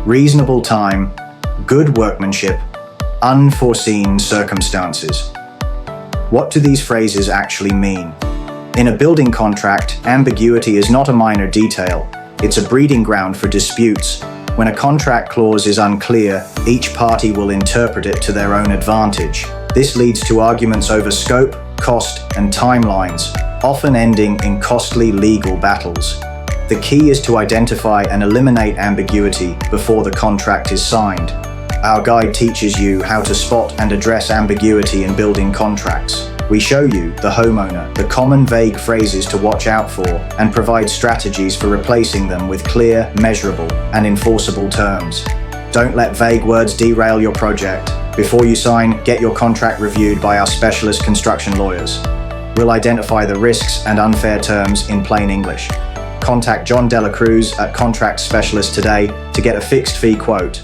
reasonable time, good workmanship, unforeseen circumstances. What do these phrases actually mean? In a building contract, ambiguity is not a minor detail. It's a breeding ground for disputes. When a contract clause is unclear, each party will interpret it to their own advantage. This leads to arguments over scope, cost, and timelines, often ending in costly legal battles. The key is to identify and eliminate ambiguity before the contract is signed. Our guide teaches you how to spot and address ambiguity in building contracts. We show you, the homeowner, the common vague phrases to watch out for and provide strategies for replacing them with clear, measurable, and enforceable terms. Don't let vague words derail your project. Before you sign, get your contract reviewed by our specialist construction lawyers. We'll identify the risks and unfair terms in plain English. Contact John Dela Cruz at Contract Specialist today to get a fixed fee quote.